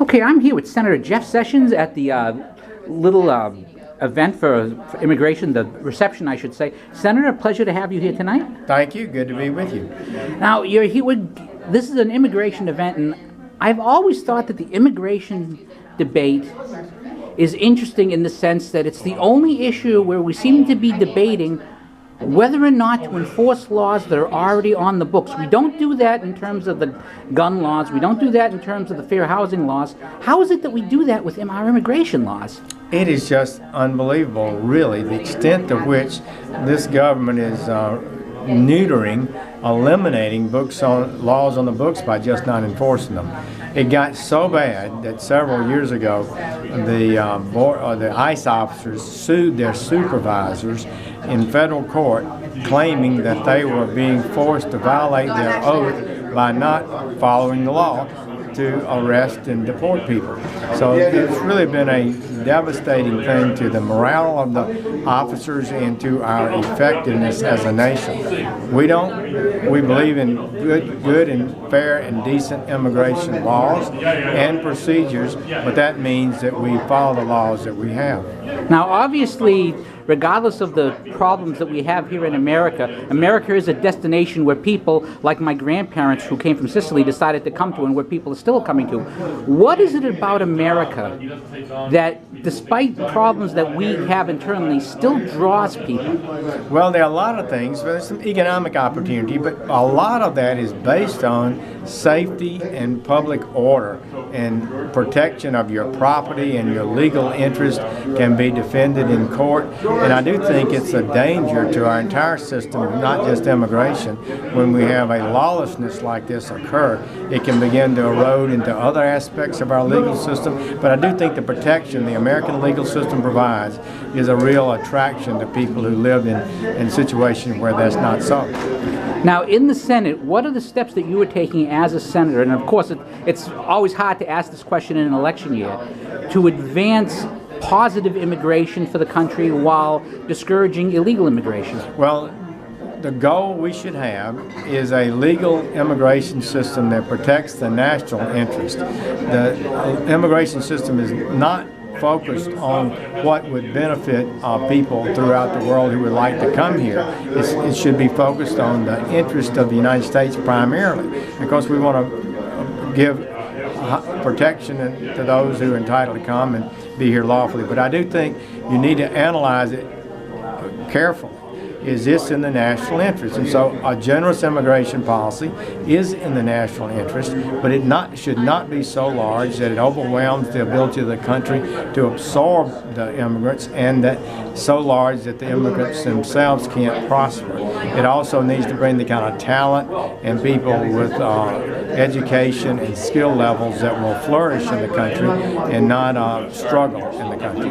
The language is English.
Okay, I'm here with Senator Jeff Sessions at the little event for immigration, the reception, I should say. Senator, pleasure to have you here tonight. Thank you. Good to be with you. Now, you're here this is an immigration event, and I've always thought that the immigration debate is interesting in the sense that it's the only issue where we seem to be debating whether or not to enforce laws that are already on the books. We don't do that in terms of the gun laws. We don't do that in terms of the fair housing laws. How is it that we do that with our immigration laws? It is just unbelievable, really, the extent to which this government is neutering, eliminating laws on the books by just not enforcing them. It got so bad that several years ago, the ICE officers sued their supervisors in federal court, claiming that they were being forced to violate their oath by not following the law to arrest and deport people. So it's really been a devastating thing to the morale of the officers and to our effectiveness as a nation. We believe in good and fair and decent immigration laws and procedures, but that means that we follow the laws that we have. Now, obviously, regardless of the problems that we have here in America, America is a destination where people, like my grandparents who came from Sicily, decided to come to, and where people are still coming to. What is it about America that, despite problems that we have internally, still draws people? Well, there are a lot of things. There's some economic opportunity, but a lot of that is based on safety and public order, and protection of your property and your legal interest can be defended in court. And I do think it's a danger to our entire system, not just immigration. When we have a lawlessness like this occur, it can begin to erode into other aspects of our legal system. But I do think the protection the American legal system provides is a real attraction to people who live in situations where that's not so. Now, in the Senate, what are the steps that you are taking as a senator? And of course, it's always hard to ask this question in an election year, to advance positive immigration for the country while discouraging illegal immigration. Well, the goal we should have is a legal immigration system that protects the national interest. The immigration system is not focused on what would benefit people throughout the world who would like to come here. It should be focused on the interest of the United States primarily, because we want to give protection to those who are entitled to come and be here lawfully. But I do think you need to analyze it carefully. Is this in the national interest? And so a generous immigration policy is in the national interest, but it should not be so large that it overwhelms the ability of the country to absorb the immigrants, and that so large that the immigrants themselves can't prosper. It also needs to bring the kind of talent and people with education and skill levels that will flourish in the country and not struggle in the country.